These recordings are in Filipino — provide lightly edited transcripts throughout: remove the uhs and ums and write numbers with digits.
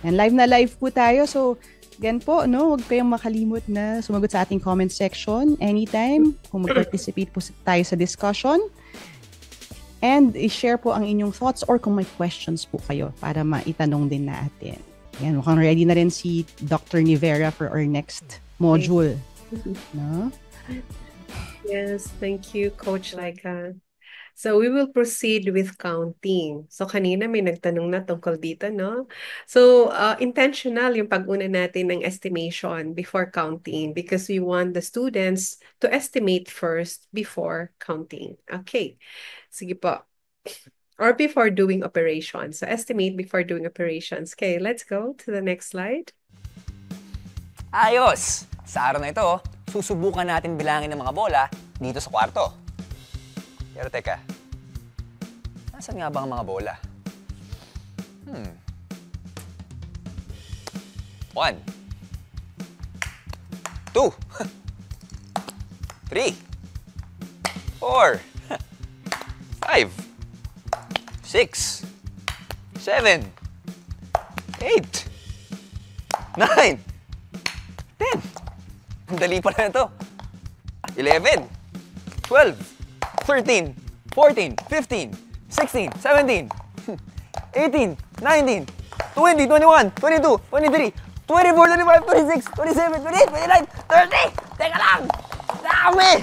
And live na live po tayo. So, again po, no, huwag kayong makalimot na sumagot sa ating comment section anytime kung mag-participate po tayo sa discussion. And i-share po ang inyong thoughts or kung may questions po kayo para maitanong din natin. Yan, mukhang ready na rin si Dr. Nivera for our next module. No? Yes, thank you, Coach Laika. So we will proceed with counting. So kanina may nagtanong na tungkol dito, no? So intentional yung pag-una natin ng estimation before counting because we want the students to estimate first before counting. Okay, sige po. Or before doing operations. So estimate before doing operations. Okay, let's go to the next slide. Ayos! Sa araw na ito, susubukan natin bilangin ng mga bola dito sa kwarto. Pero teka, nasaan nga ba ang mga bola? 1 2 3 4 5 6 7 8 9 10. Ang dali pa na ito. 11 12 13 14 15 16 17 18 19 20 21 22 23 24 25 26 27 28 29 30. Teka lang! Dami!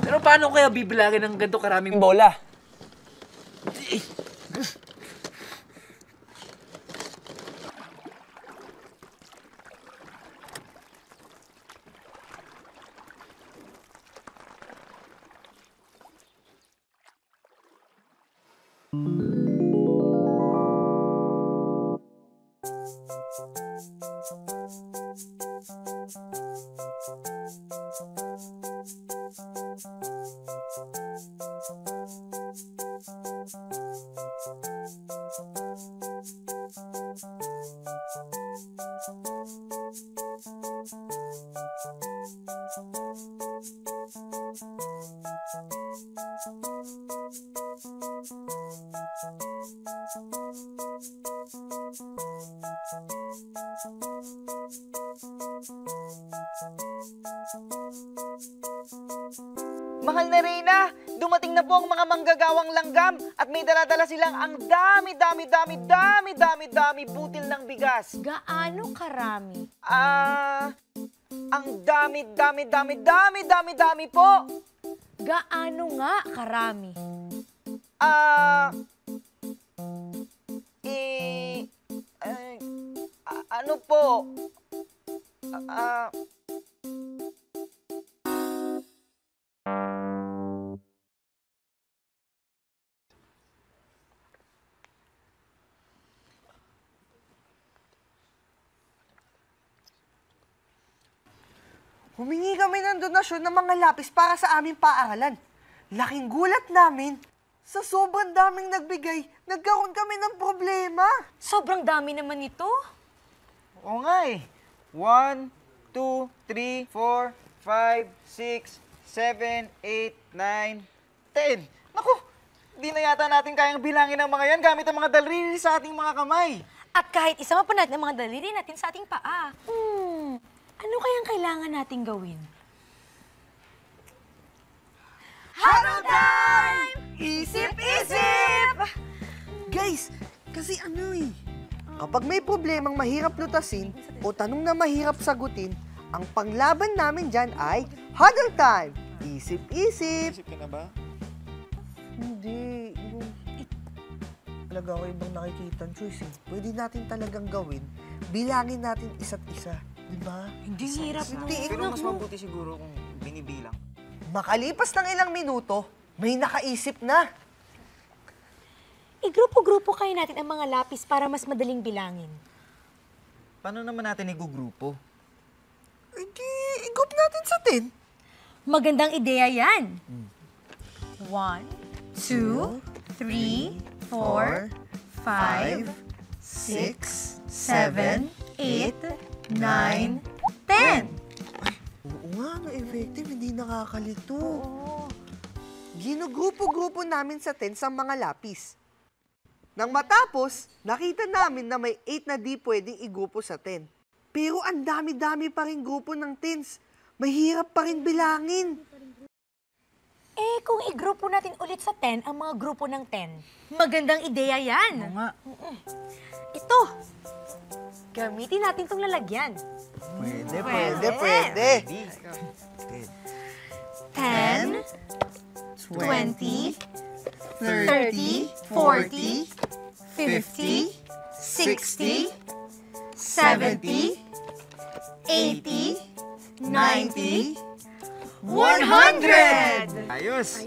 Pero paano kaya bibilangin ng ganito karaming bola? Mahal na Reyna, dumating na po ang mga manggagawang langgam at may dala-dala silang ang dami butil ng bigas. Gaano karami? Ang dami po. Gaano nga karami? Ano po? Humingi kami ng donasyon ng mga lapis para sa aming paaralan. Laking gulat namin. Sa sobrang daming nagbigay, nagkaroon kami ng problema. Sobrang dami naman ito. Oo nga eh. 1, 2, 3, 4, 5, 6, 7, 8, 9, 10. Naku, di na yata natin kayang bilangin ang mga yan gamit ang mga daliri sa ating mga kamay. At kahit isama pa natin ang mga daliri natin sa ating paa. Ano kayang kailangan nating gawin? Huddle time! Isip-isip! Guys, kasi kapag may problemang mahirap lutasin o tanong na mahirap sagutin, ang panglaban namin dyan ay huddle time! Isip-isip! Isip ka na ba? Hindi. Talaga ako ibang nakikita ang choice eh. Pwede natin talagang gawin, bilangin natin isa't isa. Diba? Hindi hirap mo. Pero mas mabuti siguro kung binibilang. Makalipas ng ilang minuto, may nakaisip na. Igrupo-grupo kayo natin ang mga lapis para mas madaling bilangin. Paano naman natin igugrupo? Hindi, i-group natin sa 10. Magandang ideya yan. 1, 2, 3, 4, 5, 6, 7, 8, 9, 10. Oo nga, no, effective, hindi nakakalito. Ginugrupo-grupo namin sa tens ang mga lapis. Nang matapos, nakita namin na may 8 na di pwedeng igrupo sa 10. Pero ang dami-dami pa rin grupo ng tens. Mahirap pa rin bilangin. Eh, kung igrupo natin ulit sa 10 ang mga grupo ng 10, magandang ideya yan. Oo nga. Ito, gamitin natin itong lalagyan. Pwede. 10, 20, 30, 40, 50, 60, 70, 80, 90, 100! Ayos!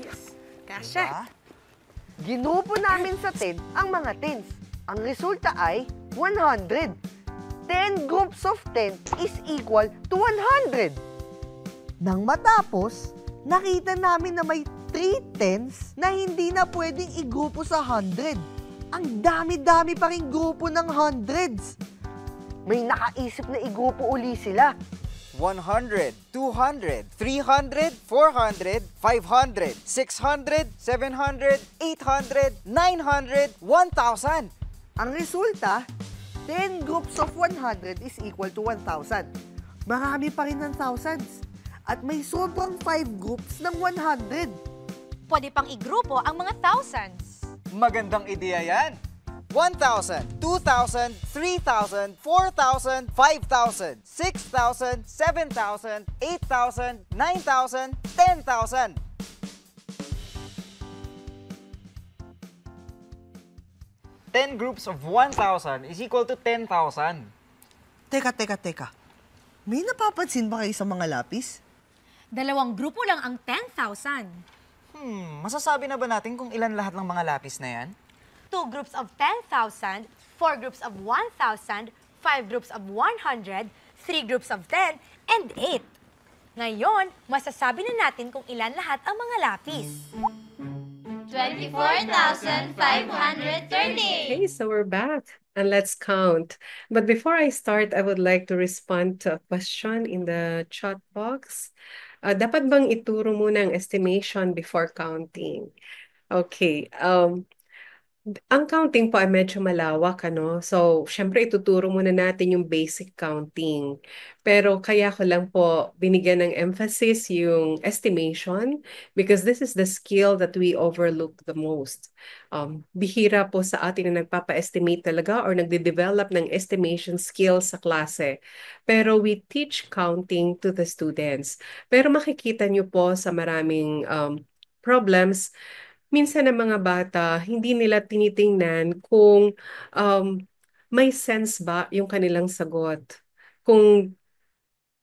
Kasha. Ginupo namin sa 10 ang mga tens. Ang resulta ay 100. 10 groups of 10 is equal to 100. Nang matapos, nakita namin na may 3 tens na hindi na pwedeng igrupo sa 100. Ang dami-dami pa rin grupo ng hundreds. May nakaisip na igrupo uli sila. 100, 200, 300, 400, 500, 600, 700, 800, 900, 1,000. Ang resulta, 10 groups of 100 is equal to 1,000. Marami pa rin ng thousands. At may sobrang 5 groups ng 100. Pwede pang igrupo ang mga thousands. Magandang ideya yan. 1,000, 2,000, 3,000, 4,000, 5,000, 6,000, 7,000, 8,000, 9,000, 10,000. Ten groups of 1,000 is equal to 10,000. Teka. May napapansin ba kayo sa mga lapis? Dalawang grupo lang ang 10,000. Masasabi na ba natin kung ilan lahat ng mga lapis na yan? 2 groups of 10,000, 4 groups of 1,000, 5 groups of 100, 3 groups of 10, and 8. Ngayon, masasabi na natin kung ilan lahat ang mga lapis. 24,530. Okay, so we're back and let's count. But before I start, I would like to respond to a question in the chat box. Dapat bang ituro muna ang estimation before counting? Okay. Ang counting po ay medyo malawak, ano? So, syempre ituturo muna natin yung basic counting. Pero kaya ko lang po binigyan ng emphasis yung estimation because this is the skill that we overlook the most. Bihira po sa atin na nagpapa-estimate talaga or nagde-develop ng estimation skills sa klase. Pero we teach counting to the students. Pero makikita nyo po sa maraming problems, minsan ang mga bata, hindi nila tinitingnan kung may sense ba yung kanilang sagot. Kung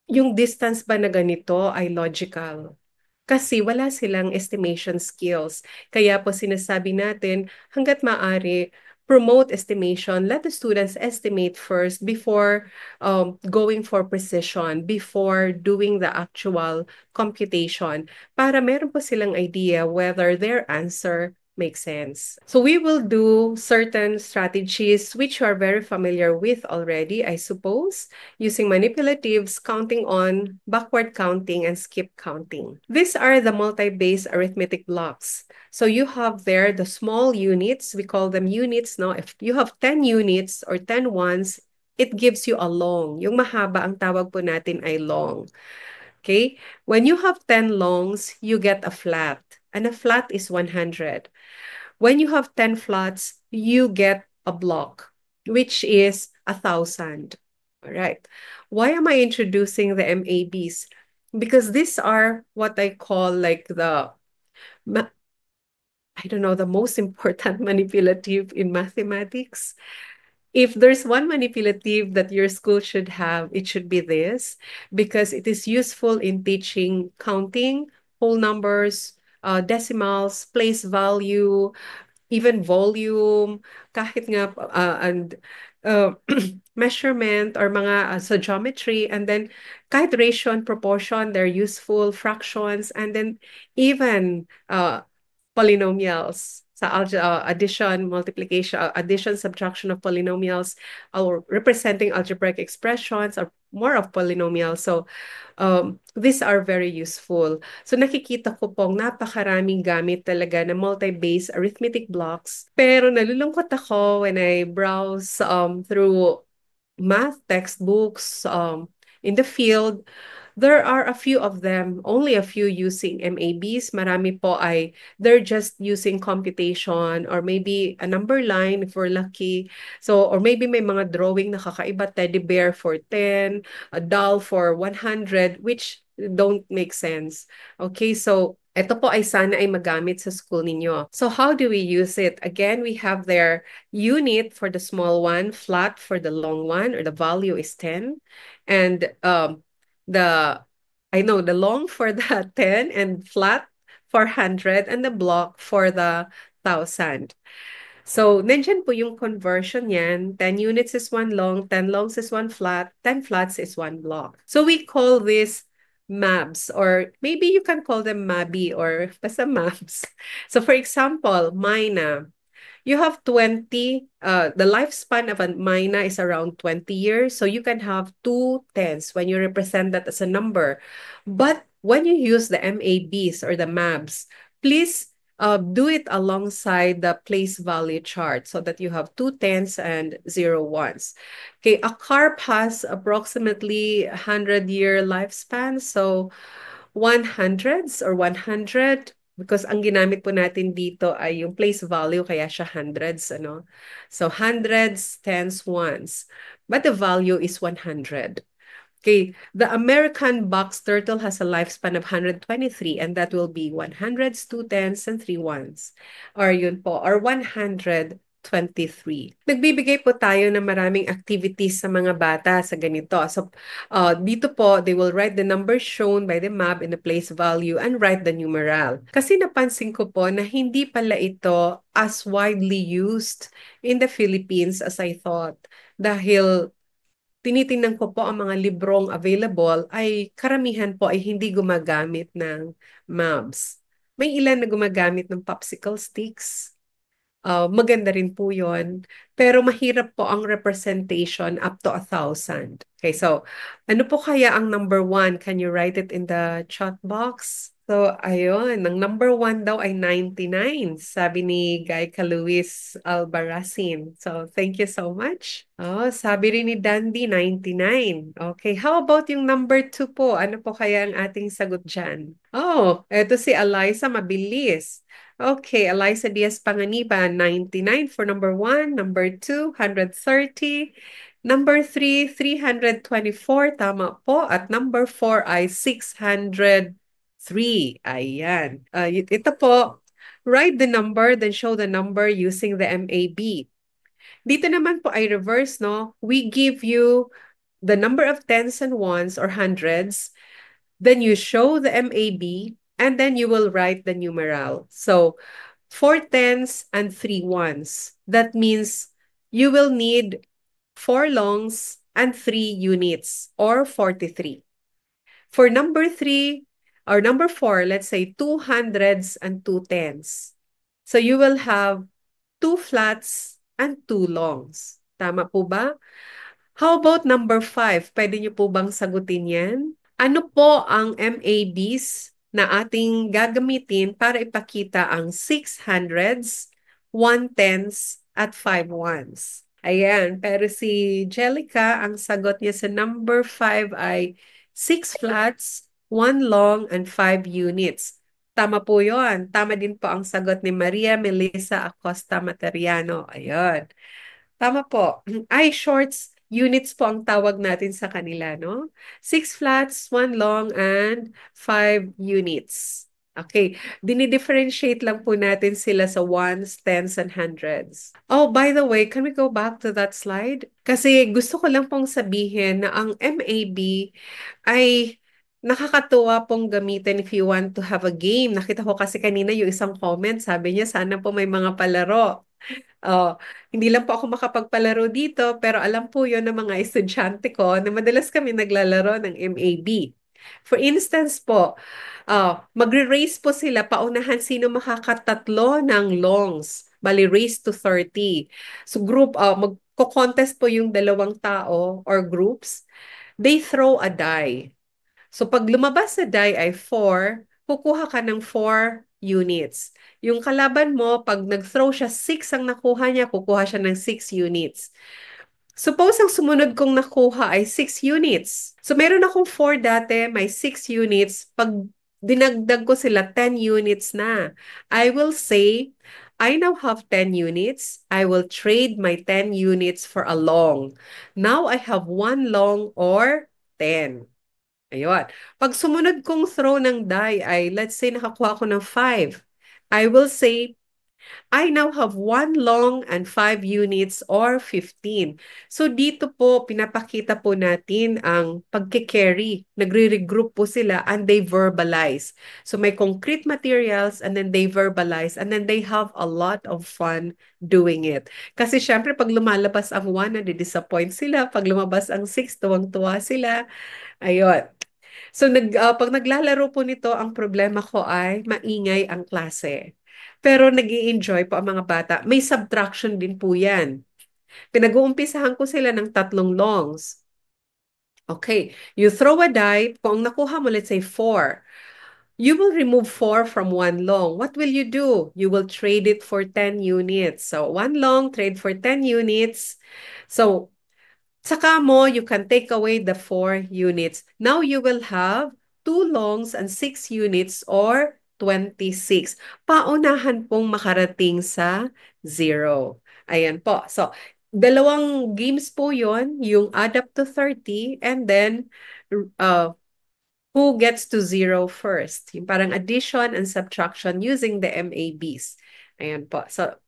yung distance ba na ganito ay logical. Kasi wala silang estimation skills. Kaya po sinasabi natin, hanggat maaari, promote estimation. Let the students estimate first before going for precision, before doing the actual computation, para meron po silang idea whether their answer makes sense. So we will do certain strategies which you are very familiar with already, I suppose, using manipulatives, counting on, backward counting, and skip counting. These are the multi-base arithmetic blocks. So you have there the small units, we call them units, no? If you have 10 units or 10 ones, it gives you a long. Yung mahaba, ang tawag po natin ay long. Okay? When you have 10 longs, you get a flat. And a flat is 100. When you have 10 flats, you get a block, which is 1,000. All right. Why am I introducing the MABs? Because these are what I call like the most important manipulative in mathematics. If there's one manipulative that your school should have, it should be this, because it is useful in teaching counting, whole numbers, decimals, place value, even volume, kahit nga, and measurement or mga sa geometry, and then kahit ratio and proportion, they're useful, fractions, and then even polynomials. addition, multiplication, addition, subtraction of polynomials, or representing algebraic expressions, or more of polynomials. So these are very useful. So nakikita ko pong napakaraming gamit talaga na multi-base arithmetic blocks. Pero nalulungkot ako when I browse through math textbooks in the field. There are a few of them, only a few using MABs. Marami po ay they're just using computation or maybe a number line if we're lucky. So, or maybe may mga drawing na kakaiba, teddy bear for 10, a doll for 100, which don't make sense. Okay, so ito po ay sana ay magamit sa school ninyo. So how do we use it? Again, we have their unit for the small one, flat for the long one, or the value is 10. And the long for the 10 and flat for 100 and the block for the 1,000. So, nandyan po yung conversion yan. 10 units is one long, 10 longs is one flat, 10 flats is one block. So, we call this MABs, or maybe you can call them MABI or basta MABs. So, for example, MINA. You have 20, the lifespan of a mina is around 20 years. So you can have 2 tens when you represent that as a number. But when you use the MABs or the MABs, please do it alongside the place value chart so that you have 2 tens and 0 ones. Okay, a carp has approximately 100-year lifespan. So 100s or 100, because ang ginamit po natin dito ay yung place value, kaya siya hundreds, ano? So, hundreds, tens, ones. But the value is 100. Okay, the American box turtle has a lifespan of 123, and that will be 100s, 2 tens, and 3 ones. Or yun po, or 123. Nagbibigay po tayo ng maraming activities sa mga bata sa ganito. So, dito po, they will write the number shown by the map in the place value and write the numeral. Kasi napansin ko po na hindi pala ito as widely used in the Philippines as I thought. Dahil tinitingnan ko po ang mga librong available ay karamihan po ay hindi gumagamit ng MABs. May ilan na gumagamit ng popsicle sticks. Maganda rin po yun. Pero mahirap po ang representation up to 1,000. Okay, so ano po kaya ang number 1? Can you write it in the chat box? So, ayun, ang number 1 daw ay 99, sabi ni Guy Caluis Albarracin. So, thank you so much. Oh, sabi rin ni Dandy, 99. Okay, how about yung number 2 po? Ano po kaya ang ating sagot dyan? Oh, eto si Eliza, mabilis. Okay, Eliza Diaz Panganiban, 99 for number 1. Number 2, 130. Number 3, 324. Tama po. At number 4 ay 603. Ayan. Ito po, write the number, then show the number using the MAB. Dito naman po ay reverse, no? We give you the number of tens and ones or hundreds, then you show the MAB, and then you will write the numeral. So, 4 tens and 3 ones. That means you will need 4 longs and 3 units, or 43. For number 3, or number 4, let's say 2 hundreds and 2 tens. So, you will have 2 flats and 2 longs. Tama po ba? How about number 5? Pwede niyo po bang sagutin yan? Ano po ang MABs na ating gagamitin para ipakita ang 6 hundreds, 1 tens, at 5 ones? Ayan, pero si Jellica, ang sagot niya sa number 5 ay 6 flats, 1 long, and 5 units. Tama po yun. Tama din po ang sagot ni Maria Melissa Acosta Materiano. Ayun. Tama po. Ay, shorts units po ang tawag natin sa kanila, no? 6 flats, 1 long, and 5 units. Okay, dinidifferentiate lang po natin sila sa ones, tens, and hundreds. Oh, by the way, can we go back to that slide? Kasi gusto ko lang pong sabihin na ang MAB ay nakakatuwa pong gamitin if you want to have a game. Nakita ko kasi kanina yung isang comment, sabi niya sana po may mga palaro. Hindi lang po ako makapagpalaro dito, pero alam po yon ng mga estudyante ko na madalas kami naglalaro ng MAB. For instance po, magre-race po sila paunahan sino makakatatlo ng longs. Bali, race to 30. So group, magko-contest po yung dalawang tao or groups. They throw a die. So pag lumabas sa die ay 4, kukuha ka ng 4 units. Yung kalaban mo, pag nag-throw siya, 6 ang nakuha niya, kukuha siya ng 6 units. Suppose ang sumunod kong nakuha ay 6 units. So meron akong 4 dati, may 6 units. Pag dinagdag ko sila, 10 units na. I will say, I now have 10 units. I will trade my 10 units for a long. Now I have 1 long or 10. Ayun. Pag sumunod kong throw ng die ay, let's say, nakakuha ko ng 5. I will say, I now have 1 long and 5 units or 15. So dito po, pinapakita po natin ang pagke-carry. Nagre-regroup po sila and they verbalize. So may concrete materials and then they verbalize and then they have a lot of fun doing it. Kasi syempre, pag lumalabas ang 1, nadi-disappoint sila. Pag lumabas ang 6, tuwang-tuwa sila. Ayun. So pag naglalaro po nito, ang problema ko ay maingay ang klase. Pero nag enjoy po ang mga bata. May subtraction din po yan. Pinag-uumpisahan ko sila ng 3 longs. Okay, you throw a die. Kung ang nakuha mo, let's say 4. You will remove 4 from 1 long. What will you do? You will trade it for 10 units. So 1 long, trade for 10 units. So saka mo, you can take away the 4 units. Now you will have 2 longs and 6 units or 26. Paunahan pong makarating sa 0. Ayan po. So, dalawang games po yon, yung add up to 30 and then who gets to 0 first. Yung parang addition and subtraction using the MABs. Ayan po. So,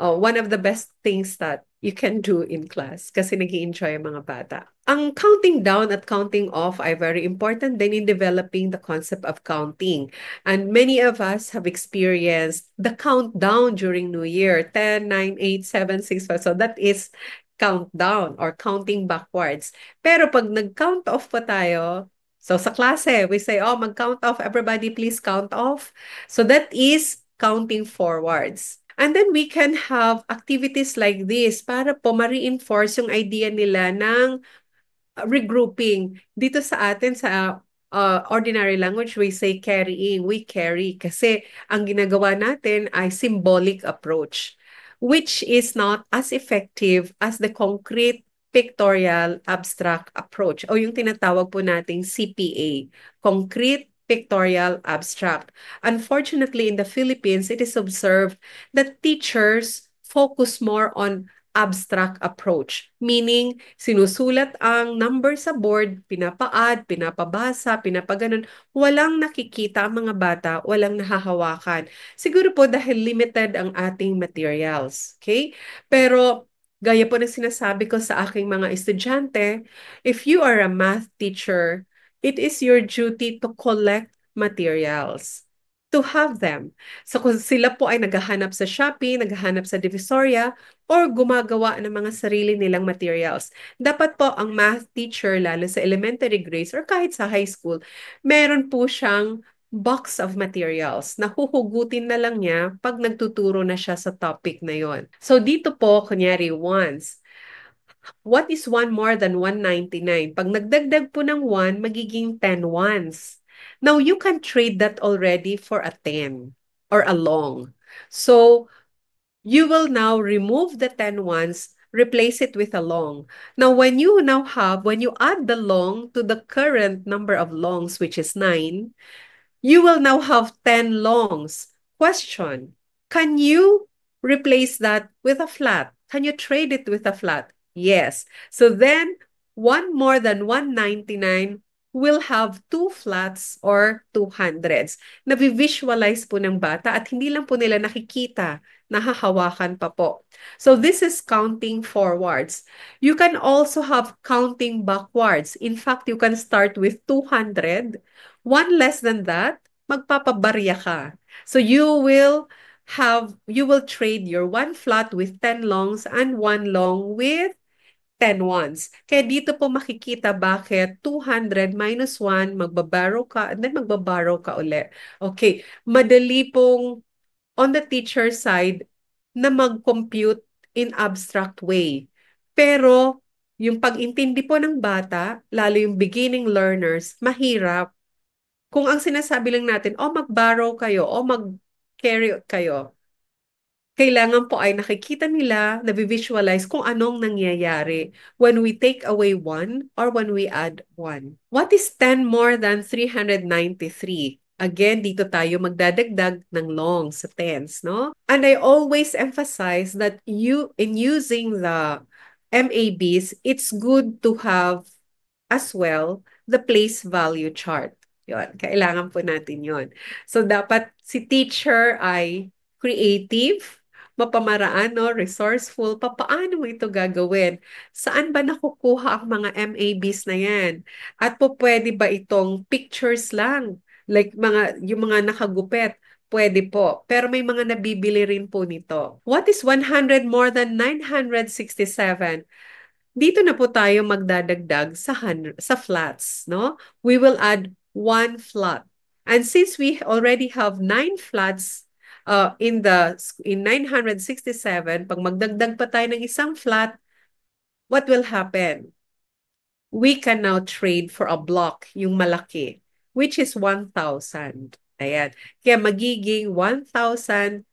one of the best things that you can do in class kasi nag-i-enjoy ang mga bata. Ang counting down at counting off ay very important din in developing the concept of counting. And many of us have experienced the countdown during New Year, 10, 9, 8, 7, 6, 5. So that is countdown or counting backwards. Pero pag nag-count off pa tayo, so sa klase, we say, oh, mag-count off, everybody please count off. So that is counting forwards. And then we can have activities like this para po ma-reinforce yung idea nila ng regrouping. Dito sa atin, sa ordinary language, we say carrying. We carry kasi ang ginagawa natin ay symbolic approach, which is not as effective as the concrete pictorial abstract approach o yung tinatawag po nating CPA, Concrete Pictorial Abstract. Unfortunately, in the Philippines, it is observed that teachers focus more on abstract approach, meaning sinusulat ang number sa board, pinapa-add, pinapabasa, pinapaganon, walang nakikita ang mga bata, walang nahahawakan. Siguro po dahil limited ang ating materials, okay? Pero gaya po ng sinasabi ko sa aking mga estudyante, if you are a math teacher, it is your duty to collect materials, to have them. So kung sila po ay naghahanap sa Shopee, naghahanap sa Divisoria, or gumagawa ng mga sarili nilang materials, dapat po ang math teacher, lalo sa elementary grades or kahit sa high school, meron po siyang box of materials na huhugutin na lang niya pag nagtuturo na siya sa topic na yon. So dito po, kunyari, ones. What is 1 more than 199? Pag nagdagdag po ng 1, magiging 10 ones. Now, you can trade that already for a 10 or a long. So, you will now remove the 10 ones, replace it with a long. Now, when you add the long to the current number of longs, which is 9, you will now have 10 longs. Question, can you replace that with a flat? Can you trade it with a flat? Yes. So then, 1 more than 199 will have 2 flats or 200s. Navi-visualize po ng bata at hindi lang po nila nakikita, nahahawakan pa po. So this is counting forwards. You can also have counting backwards. In fact, you can start with 200. 1 less than that, magpapabarya ka. So you will trade your 1 flat with 10 longs and 1 long with 10 ones. Kaya dito po makikita bakit 200 minus 1, magbaborrow ka, and then magbaborrow ka uli. Okay, madali pong on the teacher side na mag-compute in abstract way. Pero yung pag-intindi po ng bata, lalo yung beginning learners, mahirap. Kung ang sinasabi lang natin, mag-borrow kayo, mag-carry kayo, kailangan po ay nakikita nila, na-visualize kung anong nangyayari when we take away 1 or when we add 1. What is 10 more than 393? Again, dito tayo magdadagdag ng long sa tens, no? And I always emphasize that in using the MABs, it's good to have as well the place value chart. Yun, kailangan po natin yon. So, dapat si teacher ay creative, mapamaraan, no? Resourceful. Paano mo ito gagawin? Saan ba nakukuha ang mga MABs na yan? At po pwede ba itong pictures lang? Like yung mga nakagupit, pwede po. Pero may mga nabibili rin po nito. What is 100 more than 967? Dito na po tayo magdadagdag sa flats, no? We will add 1 flat. And since we already have 9 flats in 967, pag magdagdag pa tayo ng isang flat, what will happen? We can now trade for a block, yung malaki, which is 1,000. Ayan. Kaya magiging 1,067.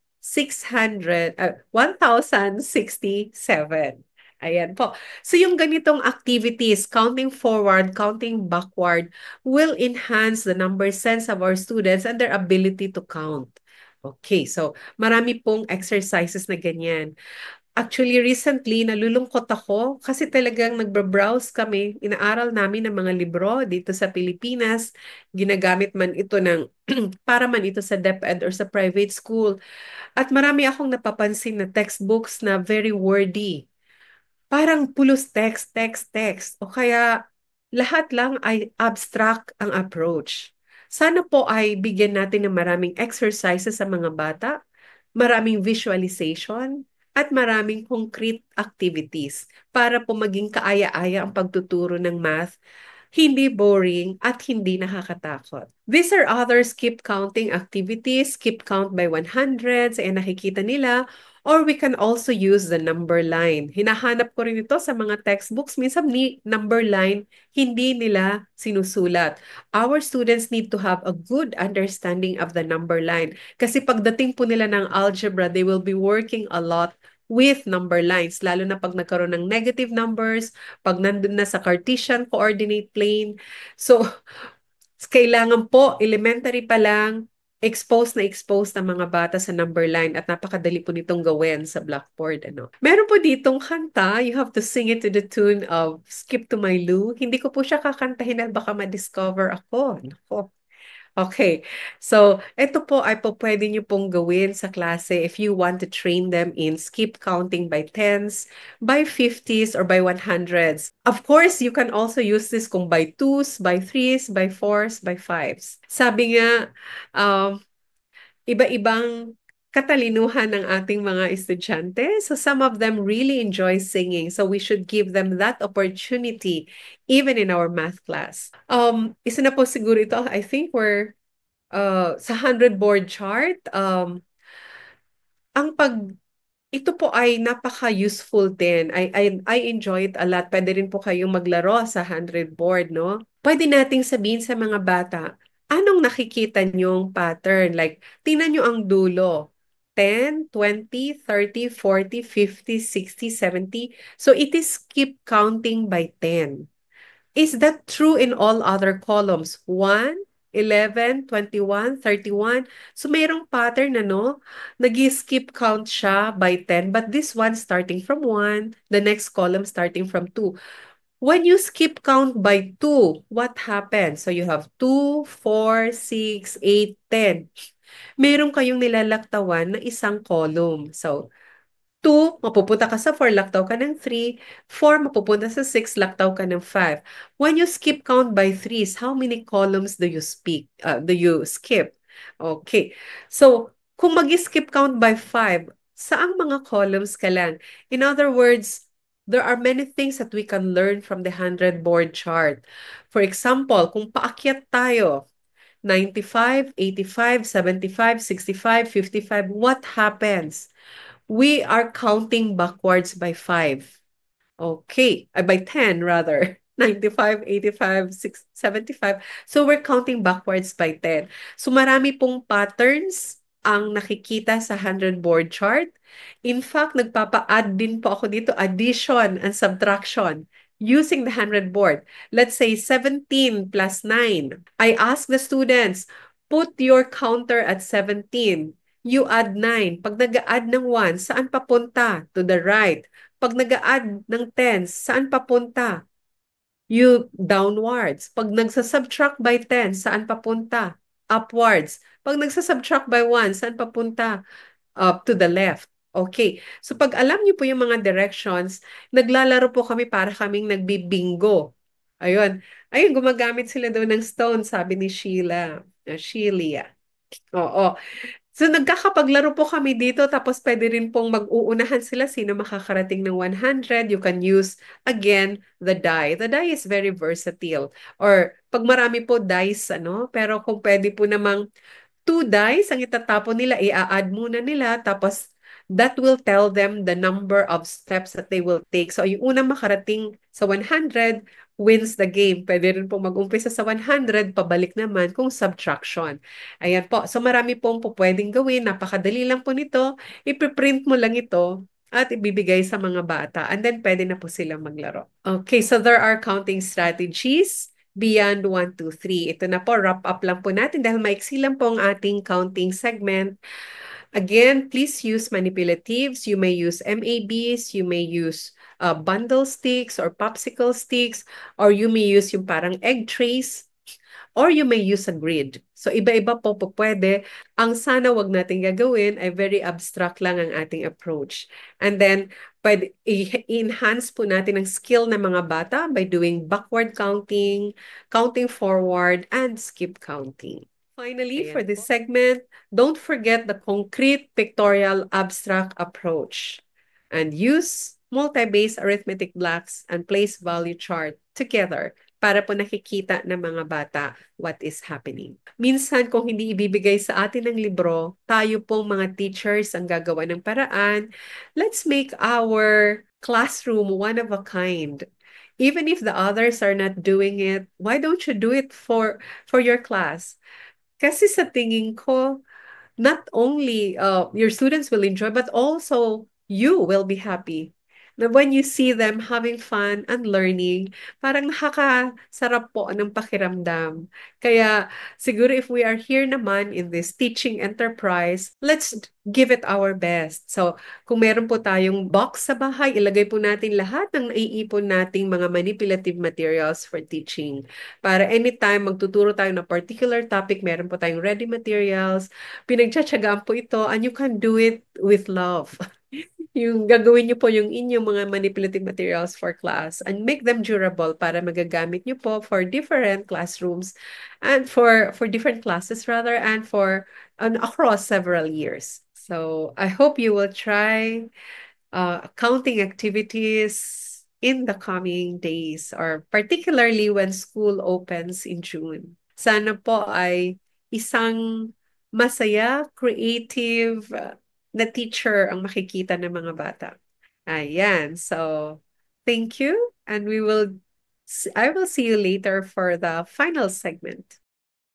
Ayan po. So yung ganitong activities, counting forward, counting backward, will enhance the number sense of our students and their ability to count. Okay, so marami pong exercises na ganyan. Actually, recently, nalulungkot ako kasi talagang nagbabrowse kami. Inaaral namin ng mga libro dito sa Pilipinas. Ginagamit man ito para man ito sa DepEd or sa private school. At marami akong napapansin na textbooks na very wordy. Parang pulos text, text, text. O kaya lahat lang ay abstract ang approach. Sana po ay bigyan natin ng maraming exercises sa mga bata, maraming visualization, at maraming concrete activities para po maging kaaya-aya ang pagtuturo ng math, hindi boring at hindi nakakatakot. These are other skip counting activities, skip count by 100s, ay nakikita nila, or we can also use the number line. Hinahanap ko rin ito sa mga textbooks. Minsan number line, hindi nila sinusulat. Our students need to have a good understanding of the number line. Kasi pagdating po nila ng algebra, they will be working a lot with number lines, lalo na pag nagkaroon ng negative numbers, pag nandun na sa Cartesian coordinate plane. So, kailangan po, elementary pa lang, exposed ng mga bata sa number line at napakadali po nitong gawin sa blackboard. Meron po ditong kanta, you have to sing it to the tune of Skip to My Lou. Hindi ko po siya kakantahin at baka ma-discover ako. Nako. Okay, so ito po ay po pwede nyo pong gawin sa klase if you want to train them in skip counting by tens, by 50s, or by 100s. Of course, you can also use this kung by 2s, by 3s, by 4s, by 5s. Sabi nga, iba-ibang katalinuhan ng ating mga estudyante. So some of them really enjoy singing. So we should give them that opportunity even in our math class. Isa na po siguro ito, I think we're sa 100 board chart. Ito po ay napaka-useful din. I enjoy it a lot. Pwede rin po kayong maglaro sa 100 board, no? Pwede nating sabihin sa mga bata, anong nakikita nyong pattern? Like, tingnan nyo ang dulo. 10, 20, 30, 40, 50, 60, 70. So it is keep counting by 10. Is that true in all other columns? 1, 11, 21, 31. So mayroong pattern nag-skip count siya by 10, but this one starting from 1, the next column starting from 2. When you skip count by 2, what happens? So you have 2, 4, 6, 8, 10. Meron kayong nilalaktawan na isang column. So 2, mapupunta ka sa 4, laktaw ka ng 3. 4, mapupunta sa 6, laktaw ka ng 5. When you skip count by 3s, how many columns do you skip? Okay. So, kung mag-skip count by 5, saang mga columns ka lang? In other words, there are many things that we can learn from the 100 board chart. For example, kung paakyat tayo, 95, 85, 75, 65, 55, what happens? We are counting backwards by 5. Okay, by 10 rather. 95, 85, 6, 75. So we're counting backwards by 10. So marami pong patterns ang nakikita sa 100 board chart. In fact, nagpapa-add din po ako dito, addition and subtraction using the 100 board. Let's say 17 plus 9. I ask the students, put your counter at 17. You add 9. Pag nag-add ng 1, saan papunta? To the right. Pag nag-add ng 10, saan papunta? You downwards. Pag nagsasubtract by 10, saan papunta? Upwards. Pag nagsasubtract by 1, saan papunta? Up to the left. Okay. So pag alam niyo po yung mga directions, naglalaro po kami para kaming nagbibingo. Ayun. Ayun, gumagamit sila doon ng stone, sabi ni Sheila. Oo. So nagkakapaglaro po kami dito tapos pwede rin pong mag-uunahan sila sino makakarating ng 100. You can use again the die. The die is very versatile. Or pag marami po dice pero kung pwede po namang 2 dice ang itatapon nila, i-add muna nila tapos that will tell them the number of steps that they will take. So yung unang makarating sa 100 wins the game. Pwede rin po mag-umpisa sa 100, pabalik naman kung subtraction. Ayan po. So marami pong po pwedeng gawin. Napakadali lang po nito. Ipiprint mo lang ito at ibibigay sa mga bata. And then pwede na po silang maglaro. Okay, so there are counting strategies beyond 1, 2, 3. Ito na po, wrap up lang po natin dahil maiksi lang po ang ating counting segment. Again, please use manipulatives. You may use MABs, you may use bundle sticks or popsicle sticks, or you may use yung parang egg trays, or you may use a grid. So iba-iba po pwede. Ang sana wag natin gagawin ay very abstract lang ang ating approach. And then, pwede i-enhance po natin ang skill ng mga bata by doing backward counting, counting forward, and skip counting. Finally, for this segment, don't forget the concrete pictorial abstract approach and use multi-base arithmetic blocks and place value chart together para po nakikita ng mga bata what is happening. Minsan, kung hindi ibibigay sa atin ng libro, tayo pong mga teachers ang gagawa ng paraan. Let's make our classroom one of a kind. Even if the others are not doing it, why don't you do it for your class? Kasi sa tingin ko, not only your students will enjoy, but also you will be happy. Na when you see them having fun and learning, parang nakakasarap po ng pakiramdam. Kaya siguro if we are here naman in this teaching enterprise, let's give it our best. So kung meron po tayong box sa bahay, ilagay po natin lahat ng naiipon nating mga manipulative materials for teaching. Para anytime magtuturo tayo ng particular topic, meron po tayong ready materials. Pinagtsatsagaan po ito and you can do it with love. Yung gagawin niyo po yung inyong mga manipulative materials for class and make them durable para magagamit niyo po for different classrooms and for different classes rather and for across several years. So I hope you will try counting activities in the coming days or particularly when school opens in June. Sana po ay isang masaya, creative, na teacher ang makikita ng mga bata. Ayan. So, thank you. And I will see you later for the final segment.